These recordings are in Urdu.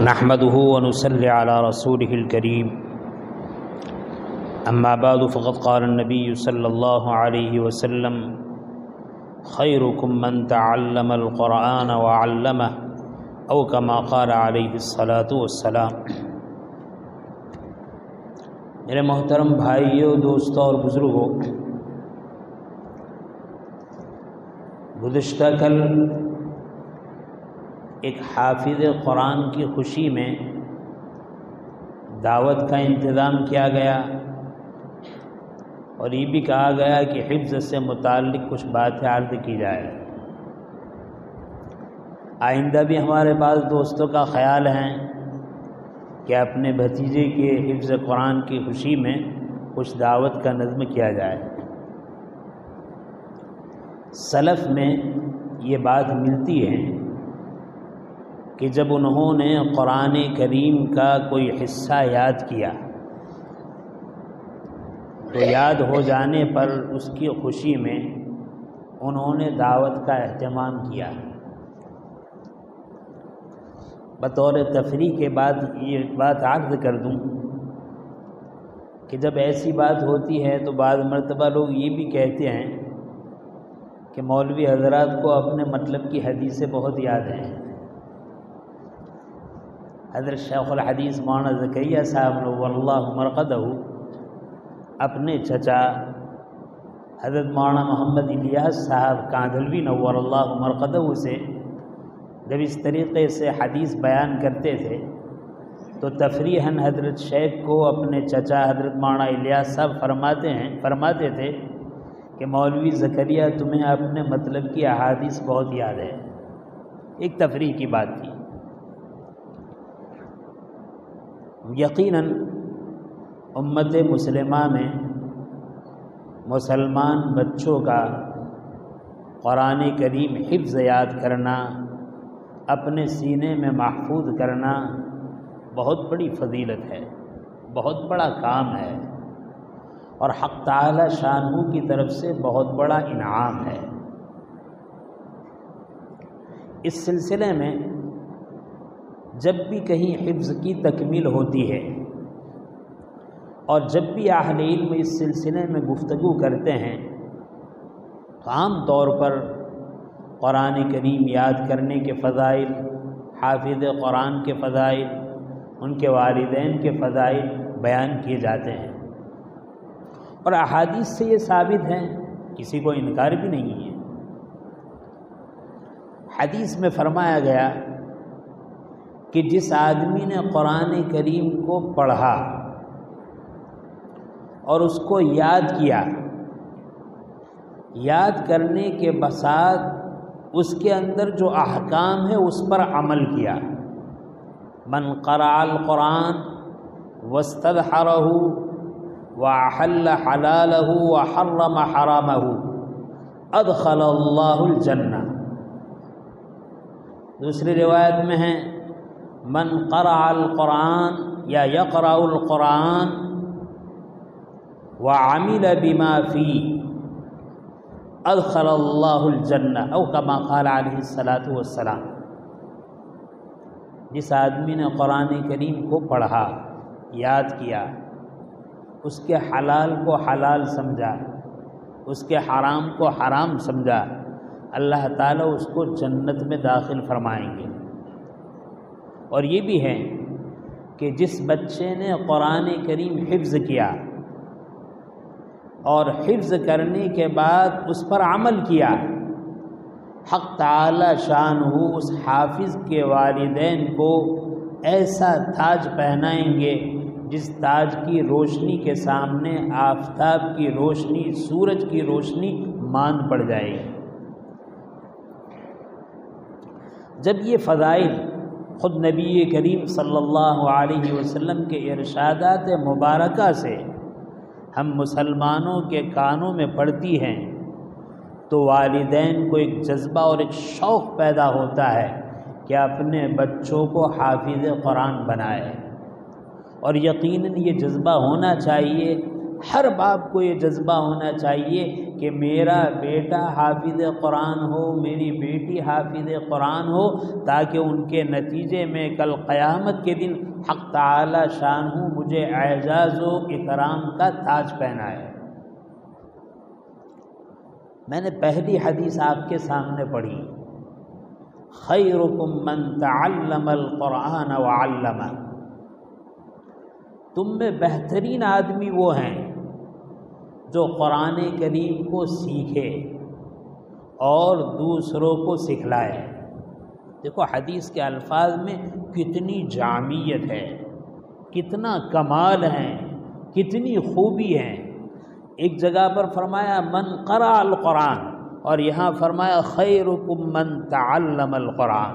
نحمده ونصلي على رسوله الكريم اما بعد فقد قال النبي صلى الله عليه وسلم خيركم من تعلم القرآن وعلمه او كما قال عليه الصلاة والسلام۔ میرے محترم بھائیوں، دوستوں اور بزرگوں، گزشتہ کل ایک حافظ قرآن کی خوشی میں دعوت کا انتظام کیا گیا اور یہ بھی کہا گیا کہ حفظ سے متعلق کچھ باتیں عرض کی جائے۔ آئندہ بھی ہمارے پاس دوستوں کا خیال ہے کہ اپنے بھتیجے کے حفظ قرآن کی خوشی میں کچھ دعوت کا نظم کیا جائے۔ سلف میں یہ بات ملتی ہے کہ جب انہوں نے قرآن کریم کا کوئی حصہ یاد کیا تو یاد ہو جانے پر اس کی خوشی میں انہوں نے دعوت کا اہتمام کیا۔ بطور تفریح کے بعد یہ بات عرض کر دوں کہ جب ایسی بات ہوتی ہے تو بعض مرتبہ لوگ یہ بھی کہتے ہیں کہ مولوی حضرات کو اپنے مطلب کی حدیثیں بہت یاد ہیں۔ حضرت شیخ الحدیث مولانا زکریا صاحب نور اللہ مرقدہ اپنے چچا حضرت مولانا محمد الیاس صاحب کاندھلوی نور اللہ مرقدہ سے جب اس طریقے سے حدیث بیان کرتے تھے تو تفریحاً حضرت شیخ کو اپنے چچا حضرت مولانا الیاس صاحب فرماتے تھے کہ مولوی زکریا تمہیں اپنے مطلب کی احادیث بہت یاد ہے۔ ایک تفریح کی بات تھی۔ یقیناً امت مسلمہ میں مسلمان بچوں کا قرآن کریم حفظ یاد کرنا، اپنے سینے میں محفوظ کرنا بہت بڑی فضیلت ہے، بہت بڑا کام ہے اور حق تعالی شانہ کی طرف سے بہت بڑا انعام ہے۔ اس سلسلے میں جب بھی کہیں حفظ کی تکمیل ہوتی ہے اور جب بھی اہل علم اس سلسلے میں گفتگو کرتے ہیں تو عام طور پر قرآن کریم یاد کرنے کے فضائل، حافظ قرآن کے فضائل، ان کے والدین کے فضائل بیان کیے جاتے ہیں اور احادیث سے یہ ثابت ہے، کسی کو انکار بھی نہیں ہے۔ حدیث میں فرمایا گیا کہ جس آدمی نے قرآن کریم کو پڑھا اور اس کو یاد کیا، یاد کرنے کے بعد اس کے اندر جو احکام ہے اس پر عمل کیا، من قرأ القرآن واستدحرہ وأحل حلالہ وحرم حرامہ ادخل اللہ الجنہ۔ دوسری روایت میں ہے من قرأ القرآن یا یقرأ القرآن وعمل بما فیہ ادخل اللہ الجنہ او کما قال علیہ الصلاۃ والسلام۔ جس آدمی نے قرآن کریم کو پڑھا، یاد کیا، اس کے حلال کو حلال سمجھا، اس کے حرام کو حرام سمجھا، اللہ تعالیٰ اس کو جنت میں داخل فرمائیں گے۔ اور یہ بھی ہے کہ جس بچے نے قرآن کریم حفظ کیا اور حفظ کرنے کے بعد اس پر عمل کیا، حق تعالی شانہ اس حافظ کے والدین کو ایسا تاج پہنائیں گے جس تاج کی روشنی کے سامنے آفتاب کی روشنی، سورج کی روشنی ماند پڑ جائے گی۔ جب یہ فضائل خود نبی کریم صلی اللہ علیہ وسلم کے ارشادات مبارکہ سے ہم مسلمانوں کے کانوں میں پڑتی ہیں تو والدین کو ایک جذبہ اور ایک شوق پیدا ہوتا ہے کہ اپنے بچوں کو حافظ قرآن بنائے، اور یقیناً یہ جذبہ ہونا چاہیے، ہر باپ کو یہ جذبہ ہونا چاہیے کہ میرا بیٹا حافظ قرآن ہو، میری بیٹی حافظ قرآن ہو، تاکہ ان کے نتیجے میں کل قیامت کے دن حق تعالی شانہ مجھے اعزاز و اکرام کا تاج پہنائے۔ میں نے پہلی حدیث آپ کے سامنے پڑھی، خیرکم من تعلم القرآن وعلمہ، تم میں بہترین آدمی وہ ہیں جو قرآن کریم کو سیکھے اور دوسروں کو سکھلائے۔ دیکھو حدیث کے الفاظ میں کتنی جامعیت ہے، کتنا کمال ہے، کتنی خوبی ہے۔ ایک جگہ پر فرمایا من قرأ القرآن، اور یہاں فرمایا خیرکم من تعلم القرآن۔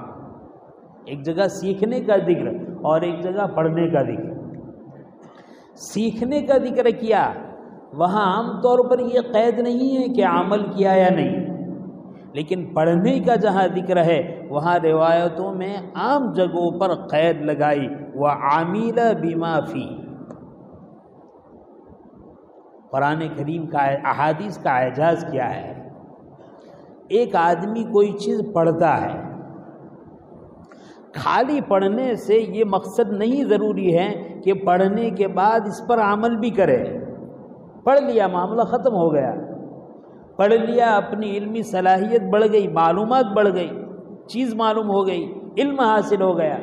ایک جگہ سیکھنے کا ذکر اور ایک جگہ پڑھنے کا ذکر۔ سیکھنے کا ذکر کیا، وہاں عام طور پر یہ قید نہیں ہے کہ عمل کیا یا نہیں، لیکن پڑھنے کا جہاں ذکر ہے وہاں روایتوں میں عام جگہوں پر قید لگائی، وعامل بما فی۔ قرآن کریم کا احادیث کا اعجاز کیا ہے؟ ایک آدمی کوئی چیز پڑھتا ہے، خالی پڑھنے سے یہ مقصد نہیں ضروری ہے کہ پڑھنے کے بعد اس پر عمل بھی کرے۔ پڑھ لیا معاملہ ختم ہو گیا، پڑھ لیا اپنی علمی صلاحیت بڑھ گئی، معلومات بڑھ گئی، چیز معلوم ہو گئی، علم حاصل ہو گیا۔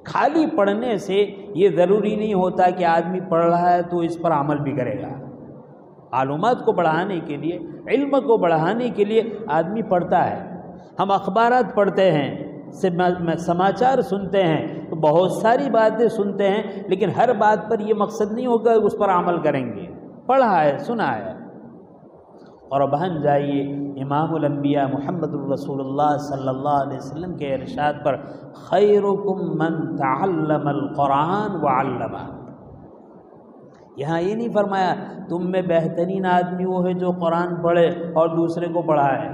خالی پڑھنے سے یہ ضروری نہیں ہوتا کہ آدمی پڑھ رہا ہے تو اس پر عمل بھی کرے گا۔ معلومات کو بڑھانے کے لیے، علم کو بڑھانے کے لیے آدمی پڑھتا ہے۔ ہم اخبارات پڑھتے ہیں، سماچار سنتے ہیں، تو بہت ساری باتیں سنتے ہیں، لیکن ہر بات پر یہ مقصد نہیں ہوگا کہ اس پر عمل کریں گے۔ پڑھا ہے، سنا ہے۔ اور بہن جائیے امام الانبیاء محمد الرسول اللہ صلی اللہ علیہ وسلم کے ارشاد پر، خیرکم من تعلم القرآن وعلمہ۔ یہاں یہ نہیں فرمایا تم میں بہترین آدمی وہ ہے جو قرآن پڑھے اور دوسرے کو پڑھائے۔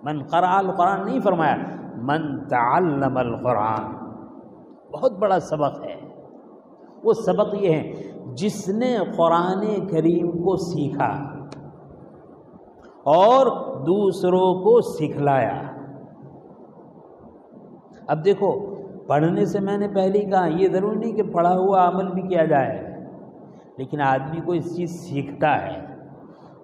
من قرأ القرآن نہیں فرمایا، من تعلم القرآن۔ بہت بڑا سبق ہے۔ وہ سبق یہ ہے جس نے قرآن کریم کو سیکھا اور دوسروں کو سکھلایا۔ اب دیکھو پڑھنے سے میں نے پہلے ہی کہا یہ ضروری نہیں کہ پڑھا ہوا عمل بھی کیا جائے، لیکن آدمی کوئی چیز سیکھتا ہے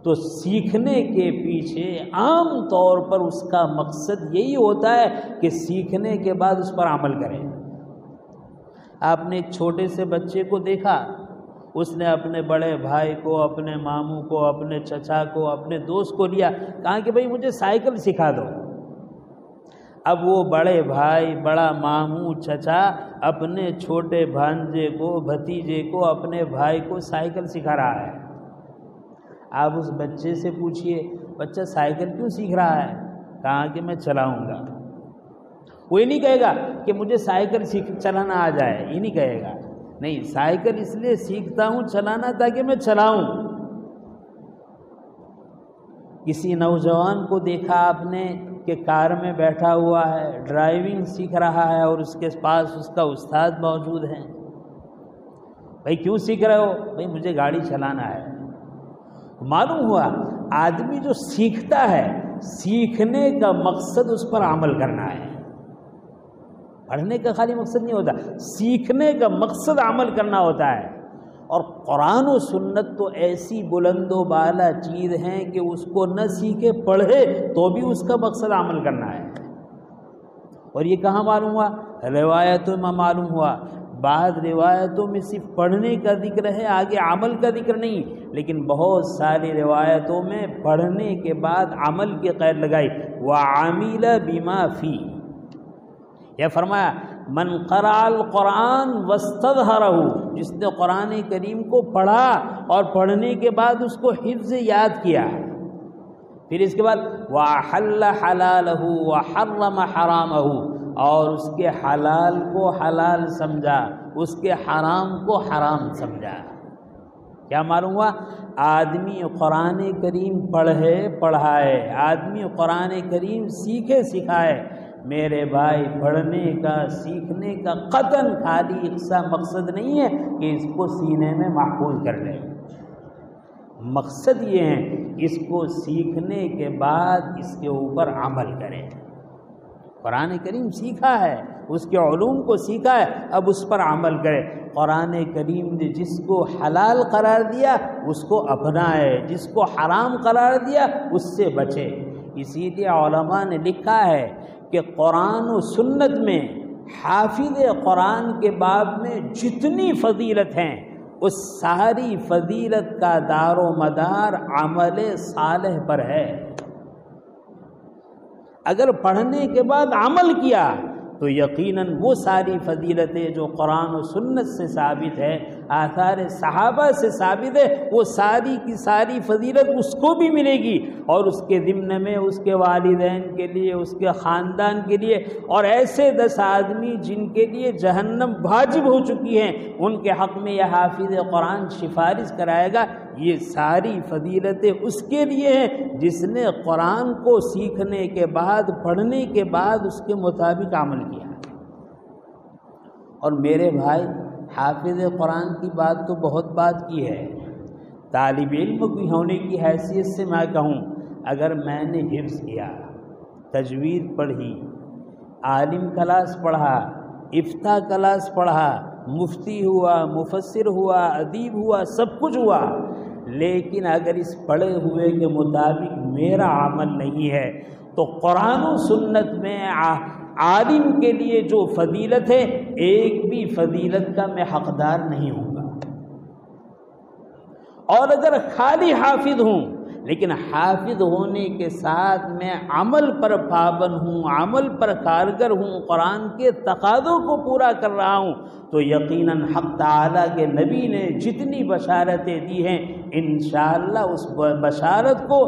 تو سیکھنے کے پیچھے عام طور پر اس کا مقصد یہی ہوتا ہے کہ سیکھنے کے بعد اس پر عمل کرے۔ آپ نے ایک چھوٹے سے بچے کو دیکھا، اس نے اپنے بڑے بھائی کو، اپنے ماموں کو، اپنے چچا کو، اپنے دوست کو لیا، کہا کہ بھائی مجھے سائیکل سکھا دو۔ اب وہ بڑے بھائی، بڑا ماموں، چچا اپنے چھوٹے بھانجے کو، بھتیجے کو، اپنے بھائی کو سائیکل سکھا رہا ہے۔ آپ اس بچے سے پوچھئے بچہ سائیکل کیوں سیکھ رہا ہے؟ کہا کہ میں چلاؤں گا۔ وہ یہ نہیں کہے گا کہ مجھے سائیکل چلانا آ جائے، یہ نہیں کہے گا، نہیں، سائیکل اس لیے سیکھتا ہوں چلانا تاکہ میں چلاؤں۔ کسی نوجوان کو دیکھا آپ نے کہ کار میں بیٹھا ہوا ہے، ڈرائیونگ سیکھ رہا ہے اور اس کے پاس اس کا استاد موجود ہے۔ بھائی کیوں سیکھ رہے ہو؟ بھائی مجھے گاڑی چلانا ہے۔ معلوم ہوا آدمی جو سیکھتا ہے، سیکھنے کا مقصد اس پر عمل کرنا ہے۔ پڑھنے کا خالی مقصد نہیں ہوتا، سیکھنے کا مقصد عمل کرنا ہوتا ہے۔ اور قرآن و سنت تو ایسی بلند و بالا چیز ہیں کہ اس کو نہ سیکھے، پڑھے تو بھی اس کا مقصد عمل کرنا ہے۔ اور یہ کہاں معلوم ہوا؟ روایتوں میں معلوم ہوا۔ بعض روایتوں میں صرف پڑھنے کا ذکر ہے، آگے عمل کا ذکر نہیں، لیکن بہت ساری روایتوں میں پڑھنے کے بعد عمل کی قید لگائی، وَعَمِلَ بِمَا فِي۔ یہ فرمایا من قرأ القرآن واستظہرہ، جس نے قرآن کریم کو پڑھا اور پڑھنے کے بعد اس کو حفظ یاد کیا، پھر اس کے بعد وَأَحَلَّ حَلَالَهُ وَحَرَّمَ حَرَامَهُ، اور اس کے حلال کو حلال سمجھا، اس کے حرام کو حرام سمجھا۔ کیا معلوم ہوا؟ آدمی قرآن کریم پڑھے پڑھائے، آدمی قرآن کریم سیکھے سکھائے۔ میرے بھائی پڑھنے کا، سیکھنے کا قطعاً خالی ایسا مقصد نہیں ہے کہ اس کو سینے میں محفوظ کر لے۔ مقصد یہ ہے اس کو سیکھنے کے بعد اس کے اوپر عمل کرے۔ قرآن کریم سیکھا ہے، اس کے علوم کو سیکھا ہے، اب اس پر عمل کرے۔ قرآن کریم نے جس کو حلال قرار دیا اس کو اپنائے، جس کو حرام قرار دیا اس سے بچے۔ اسی لیے علماء نے لکھا ہے کہ قرآن و سنت میں حافظ قرآن کے باب میں جتنی فضیلت ہیں اس ساری فضیلت کا دار و مدار عمل صالح پر ہے۔ اگر پڑھنے کے بعد عمل کیا تو یقیناً وہ ساری فضیلتیں جو قرآن و سنت سے ثابت ہے، آثار صحابہ سے ثابت ہے، وہ ساری کی ساری فضیلت اس کو بھی ملے گی، اور اس کے ضمن میں اس کے والدین کے لیے، اس کے خاندان کے لیے، اور ایسے 10 آدمی جن کے لیے جہنم واجب ہو چکی ہیں ان کے حق میں یہ حافظ قرآن سفارش کرائے گا۔ یہ ساری فضیلتیں اس کے لیے ہیں جس نے قرآن کو سیکھنے کے بعد، پڑھنے کے بعد اس کے مطابق عمل کیا۔ اور میرے بھائی، حافظ قرآن کی بات تو بہت بات کی ہے، طالب علم کی ہونے کی حیثیت سے میں کہوں، اگر میں نے حفظ کیا، تجوید پڑھی، عالم کلاس پڑھا، افتاء کلاس پڑھا، مفتی ہوا، مفسر ہوا، ادیب ہوا، سب کچھ ہوا، لیکن اگر اس پڑھے ہوئے کے مطابق میرا عمل نہیں ہے تو قرآن و سنت میں عالم کے لیے جو فضیلت ہے ایک بھی فضیلت کا میں حقدار نہیں ہوں گا۔ اور اگر خالی حافظ ہوں لیکن حافظ ہونے کے ساتھ میں عمل پر پابند ہوں، عمل پر کارگر ہوں، قرآن کے تقاضوں کو پورا کر رہا ہوں، تو یقیناً حق تعالیٰ کے نبی نے جتنی بشارتیں دی ہیں انشاءاللہ اس بشارت کو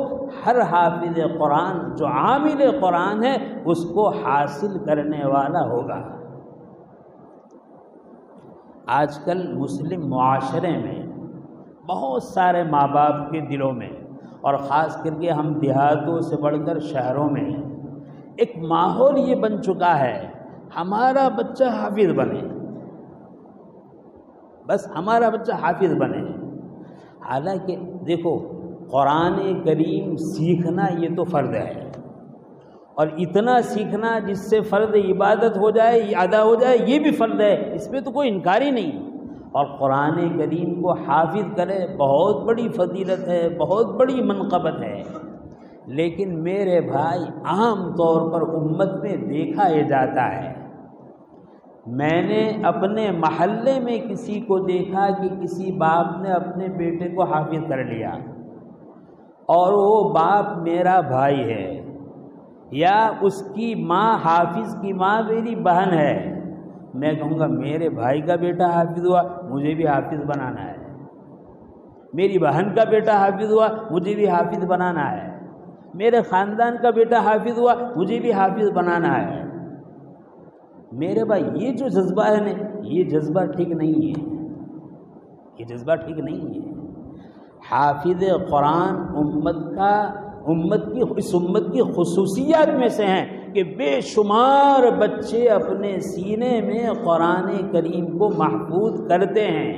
ہر حافظ قرآن جو عامل قرآن ہے اس کو حاصل کرنے والا ہوگا۔ آج کل مسلم معاشرے میں بہت سارے ماں باپ کے دلوں میں، اور خاص کر کے ہم دیہاتوں سے بڑھ کر شہروں میں ایک ماحول یہ بن چکا ہے، ہمارا بچہ حافظ بنے، بس ہمارا بچہ حافظ بنے۔ حالانکہ دیکھو، قرآن کریم سیکھنا یہ تو فرض ہے، اور اتنا سیکھنا جس سے فرض عبادت ہو جائے، ادا ہو جائے، یہ بھی فرض ہے، اس میں تو کوئی انکار ہی نہیں۔ اور قرآن کریم کو حافظ کرے بہت بڑی فضیلت ہے، بہت بڑی منقبت ہے۔ لیکن میرے بھائی، عام طور پر امت میں دیکھا یہ جاتا ہے، میں نے اپنے محلے میں کسی کو دیکھا کہ کسی باپ نے اپنے بیٹے کو حافظ کر لیا، اور وہ باپ میرا بھائی ہے، یا اس کی ماں حافظ کی ماں میری بہن ہے، میں کہوں گا میرے بھائی کا بیٹا حافظ ہوا، مجھے بھی حافظ بنانا ہے، میری بہن کا بیٹا حافظ ہوا، مجھے بھی حافظ بنانا ہے، میرے خاندان کا بیٹا حافظ ہوا، مجھے بھی حافظ بنانا ہے۔ میرے بھائی، یہ جو جذبہ ہے نا، یہ جذبہ ٹھیک نہیں ہے، یہ جذبہ ٹھیک نہیں ہے۔ حافظ قرآن اس امت کی خصوصیات میں سے ہیں کہ بے شمار بچے اپنے سینے میں قرآن کریم کو محفوظ کرتے ہیں،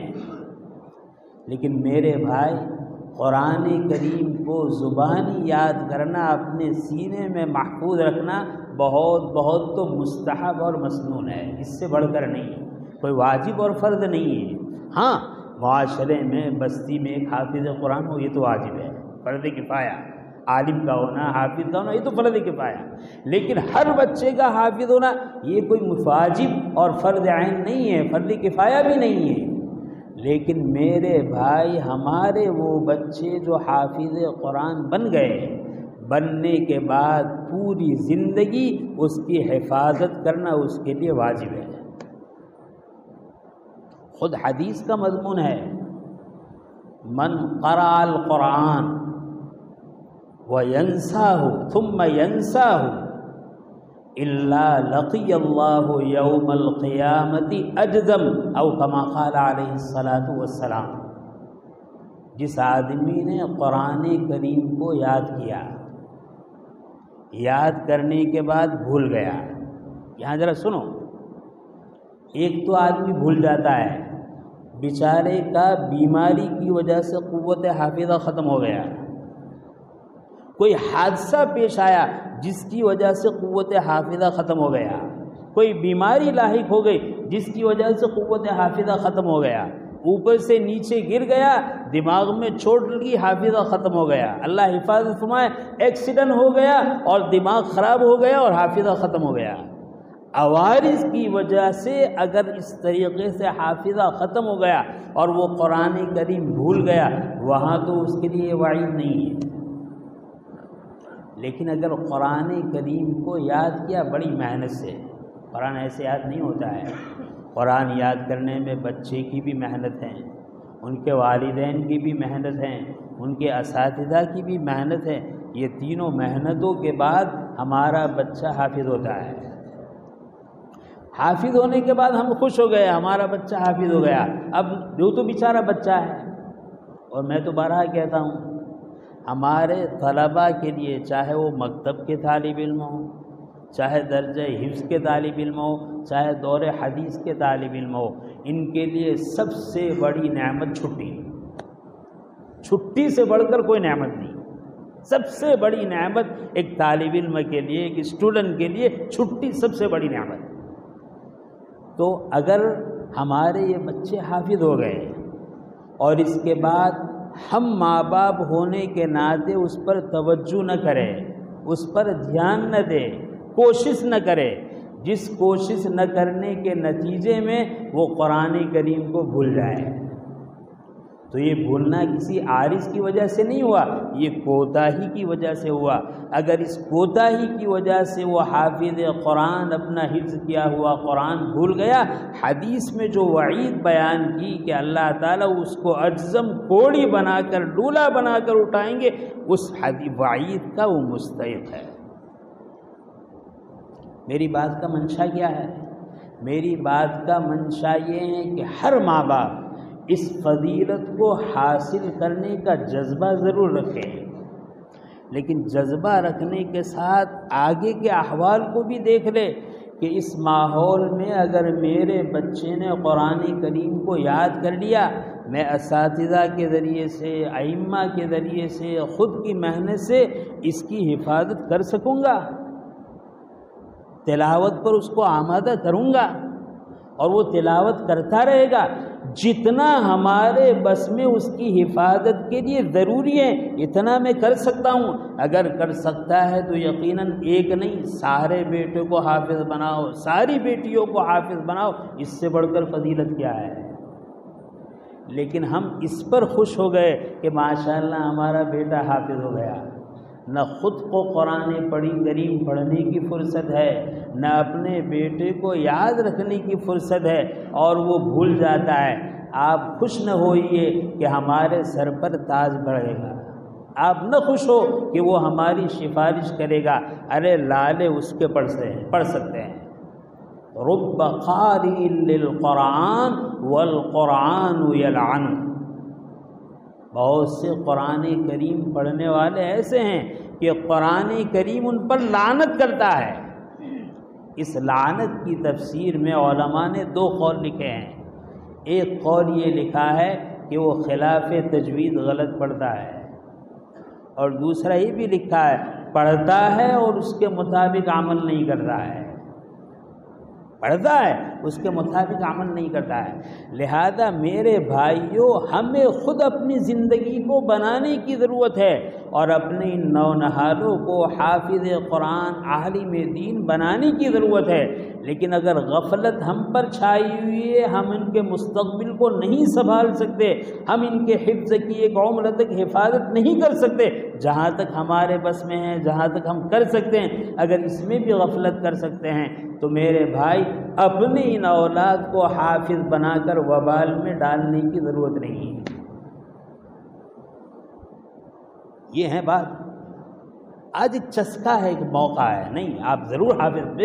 لیکن میرے بھائی، قرآن کریم کو زبانی یاد کرنا، اپنے سینے میں محفوظ رکھنا بہت بہت تو مستحب اور مسنون ہے، اس سے بڑھ کر نہیں، کوئی واجب اور فرض نہیں ہے۔ ہاں، معاشرے میں، بستی میں ایک حافظ قرآن ہو، یہ تو واجب ہے، فرض کفایہ، عالم کا ہونا، حافظ کا ہونا، یہ تو فرض کفایہ، لیکن ہر بچے کا حافظ ہونا یہ کوئی واجب اور فرض عین نہیں ہے، فرض کفایہ بھی نہیں ہے۔ لیکن میرے بھائی، ہمارے وہ بچے جو حافظ قرآن بن گئے، بننے کے بعد پوری زندگی اس کی حفاظت کرنا اس کے لیے واجب ہے۔ خود حدیث کا مضمون ہے، من قرأ القرآن وَيَنْسَاهُ ثُمَّ يَنْسَاهُ إِلَّا لَقِيَ اللَّهُ يَوْمَ الْقِيَامَةِ أَجْزَمَ أو كما قال علیہ الصلاۃ والسلام۔ جس آدمی نے قرآن کریم کو یاد کیا، یاد کرنے کے بعد بھول گیا، یہاں ذرا سنو، ایک تو آدمی بھول جاتا ہے، بیچارے کا بیماری کی وجہ سے قوت حافظہ ختم ہو گیا، کوئی حادثہ پیش آیا جس کی وجہ سے قوت حافظہ ختم ہو گیا، کوئی بیماری لاحق ہو گئی جس کی وجہ سے قوت حافظہ ختم ہو گیا، اوپر سے نیچے گر گیا، دماغ میں چوٹ لگی، حافظہ ختم ہو گیا، اللہ حفاظت فرمائے، ایکسیڈنٹ ہو گیا اور دماغ خراب ہو گیا اور حافظہ ختم ہو گیا۔ عوارض کی وجہ سے اگر اس طریقے سے حافظہ ختم ہو گیا اور وہ قرآن کریم بھول گیا، وہاں تو اس کے لیے وعید نہیں ہے۔ لیکن اگر قرآن کریم کو یاد کیا بڑی محنت سے، قرآن ایسے یاد نہیں ہوتا ہے، قرآن یاد کرنے میں بچے کی بھی محنت ہے، ان کے والدین کی بھی محنت ہے، ان کے اساتذہ کی بھی محنت ہے، یہ تینوں محنتوں کے بعد ہمارا بچہ حافظ ہوتا ہے۔ حافظ ہونے کے بعد ہم خوش ہو گئے، ہمارا بچہ حافظ ہو گیا، اب جو تو بیچارہ بچہ ہے۔ اور میں تو بارہا کہتا ہوں، ہمارے طلباء کے لیے، چاہے وہ مکتب کے طالب علم ہوں، چاہے درجہ حفظ کے طالب علم ہو، چاہے دور حدیث کے طالب علم ہو، ان کے لیے سب سے بڑی نعمت چھٹی، چھٹی سے بڑھ کر کوئی نعمت نہیں۔ سب سے بڑی نعمت ایک طالب علم کے لیے، ایک اسٹوڈنٹ کے لیے چھٹی سب سے بڑی نعمت۔ تو اگر ہمارے یہ بچے حافظ ہو گئے اور اس کے بعد ہم ماں باپ ہونے کے ناطے اس پر توجہ نہ کریں، اس پر دھیان نہ دیں، کوشش نہ کرے، جس کوشش نہ کرنے کے نتیجے میں وہ قرآن کریم کو بھول جائے، تو یہ بھولنا کسی عارض کی وجہ سے نہیں ہوا، یہ کوتاہی کی وجہ سے ہوا۔ اگر اس کوتاہی کی وجہ سے وہ حافظ قرآن اپنا حفظ کیا ہوا قرآن بھول گیا، حدیث میں جو وعید بیان کی کہ اللہ تعالیٰ اس کو اجزم کوڑی بنا کر، ڈولا بنا کر اٹھائیں گے، اس وعید کا وہ مستحق ہے۔ میری بات کا منشا کیا ہے؟ میری بات کا منشا یہ ہے کہ ہر ماں باپ اس فضیلت کو حاصل کرنے کا جذبہ ضرور رکھیں، لیکن جذبہ رکھنے کے ساتھ آگے کے احوال کو بھی دیکھ لے کہ اس ماحول میں اگر میرے بچے نے قرآن کریم کو یاد کر لیا، میں اساتذہ کے ذریعے سے، ائمہ کے ذریعے سے، خود کی محنت سے اس کی حفاظت کر سکوں گا، تلاوت پر اس کو آمادہ کروں گا اور وہ تلاوت کرتا رہے گا۔ جتنا ہمارے بس میں اس کی حفاظت کے لیے ضروری ہے اتنا میں کر سکتا ہوں، اگر کر سکتا ہے تو یقیناً ایک نہیں، سارے بیٹوں کو حافظ بناؤ، ساری بیٹیوں کو حافظ بناؤ، اس سے بڑھ کر فضیلت کیا ہے؟ لیکن ہم اس پر خوش ہو گئے کہ ماشاءاللہ ہمارا بیٹا حافظ ہو گیا، نہ خود کو قرآن کریم پڑھنے کی فرصت ہے، نہ اپنے بیٹے کو یاد رکھنے کی فرصت ہے، اور وہ بھول جاتا ہے۔ آپ خوش نہ ہوئیے کہ ہمارے سر پر تاج بڑھے گا، آپ نہ خوش ہو کہ وہ ہماری سفارش کرے گا، ارے لالے اس کے پڑھ سکتے ہیں۔ رب قارئ للقرآن والقرآن یلعن، بہت سے قرآن کریم پڑھنے والے ایسے ہیں کہ قرآن کریم ان پر لعنت کرتا ہے۔ اس لعنت کی تفسیر میں علماء نے دو قول لکھے ہیں۔ ایک قول یہ لکھا ہے کہ وہ خلاف تجوید غلط پڑھتا ہے، اور دوسرا یہ بھی لکھا ہے پڑھتا ہے اور اس کے مطابق عمل نہیں کرتا ہے، پڑھتا ہے اس کے مطابق عمل نہیں کرتا ہے۔ لہذا میرے بھائیوں، ہمیں خود اپنی زندگی کو بنانے کی ضرورت ہے اور اپنے ان نونہالوں کو حافظ قرآن، عالم دین بنانے کی ضرورت ہے۔ لیکن اگر غفلت ہم پر چھائی ہوئی ہے، ہم ان کے مستقبل کو نہیں سنبھال سکتے، ہم ان کے حفظ کی ایک عمر تک حفاظت نہیں کر سکتے، جہاں تک ہمارے بس میں ہے، جہاں تک ہم کر سکتے ہیں، اگر اس میں بھی غفلت کر سکتے ہیں تو میرے بھائی اپنے ان اولاد کو حافظ بنا کر وبال میں ڈالنے کی ضرورت نہیں ہے۔ یہ ہے بات۔ آج ایک چسکا ہے، ایک موقع ہے، نہیں آپ ضرور حافظ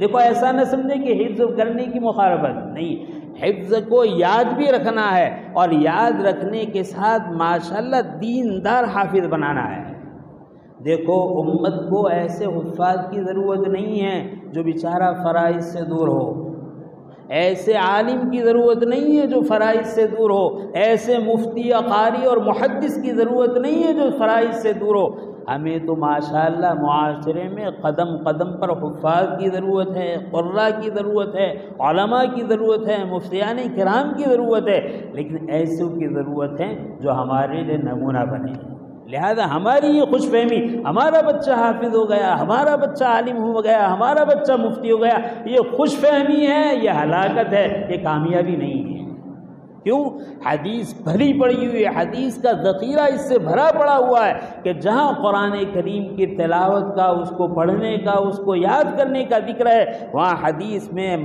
دیکھو، ایسا نہ سمجھے کہ حفظ کرنے کی مخالفت نہیں، حفظ کو یاد بھی رکھنا ہے اور یاد رکھنے کے ساتھ ماشاءاللہ دیندار حافظ بنانا ہے۔ دیکھو امت کو ایسے حفاظ کی ضرورت نہیں ہے جو بیچارہ فرائض سے دور ہو، ایسے عالم کی ضرورت نہیں ہے جو فرائض سے دور ہو، ایسے مفتی یا قاری اور محدث کی ضرورت نہیں ہے جو فرائض سے دور ہو۔ ہمیں تو ماشاءاللہ معاشرے میں قدم قدم پر حفاظ کی ضرورت ہے، قراء کی ضرورت ہے، علماء کی ضرورت ہے، مفتیان کرام کی ضرورت ہے، لیکن ایسوں کی ضرورت ہے جو ہمارے لیے نمونہ بنے۔ لہذا ہماری یہ خوش فہمی، ہمارا بچہ حافظ ہو گیا، ہمارا بچہ عالم ہو گیا، ہمارا بچہ مفتی ہو گیا، یہ خوش فہمی ہے، یہ ہلاکت ہے، یہ کامیابی نہیں ہے۔ کیوں؟ حدیث بھری پڑی ہوئی ہے، حدیث کا ذخیرہ اس سے بھرا پڑا ہوا ہے کہ جہاں قرآن کریم کی تلاوت کا، اس کو پڑھنے کا، اس کو یاد کرنے کا ذکر ہے، وہاں حدیث میں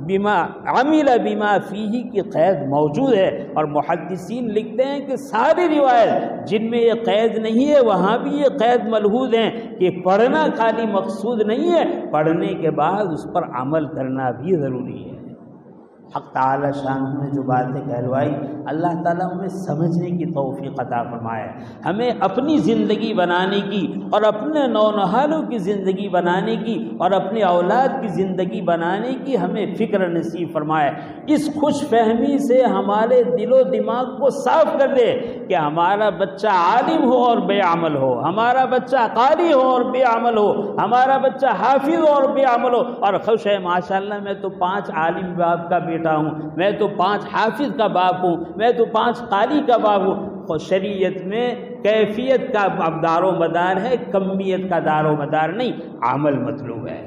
بما عمل بما فیہ کی قید موجود ہے، اور محدثین لکھتے ہیں کہ ساری روایت جن میں یہ قید نہیں ہے وہاں بھی یہ قید ملحوظ ہیں کہ پڑھنا خالی مقصود نہیں ہے، پڑھنے کے بعد اس پر عمل کرنا بھی ضروری ہے۔ حق تعالی شان نے جو باتیں کہلوائی، اللہ تعالیٰ ہمیں سمجھنے کی توفیق عطا فرمائے، ہمیں اپنی زندگی بنانے کی اور اپنے نونہالوں کی زندگی بنانے کی اور اپنے اولاد کی زندگی بنانے کی ہمیں فکر نصیب فرمائے۔ اس خوش فہمی سے ہمارے دل و دماغ کو صاف کر دے کہ ہمارا بچہ عالم ہو اور بے عمل ہو، ہمارا بچہ قاری ہو اور بے عمل ہو، ہمارا بچہ حافظ ہو اور بے عمل ہو، اور خوش ہے ماشاءاللہ میں تو 5 عالم باپ کا بیٹا ہوں، میں تو 5 حافظ کا باپ ہوں، میں تو 5 قاری کا باپ ہوں۔ شریعت میں کیفیت کا دار و مدار ہے، کمیت کا دار و مدار نہیں، عمل مطلوب ہے۔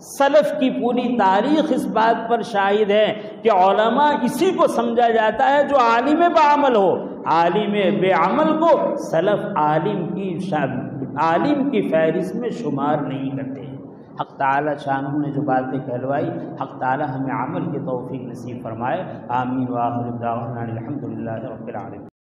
سلف کی پوری تاریخ اس بات پر شاہد ہے کہ علماء اسی کو سمجھا جاتا ہے جو عالم بعمل ہو، عالم بے عمل کو سلف عالم کی فہرست میں شمار نہیں کرتے۔ حق تعالی شانہ نے جو باتیں کہلوائی، حق تعالی ہمیں عمل کی توفیق نصیب فرمائے۔ آمین وآخر دعوانا الحمدللہ رب العالمین۔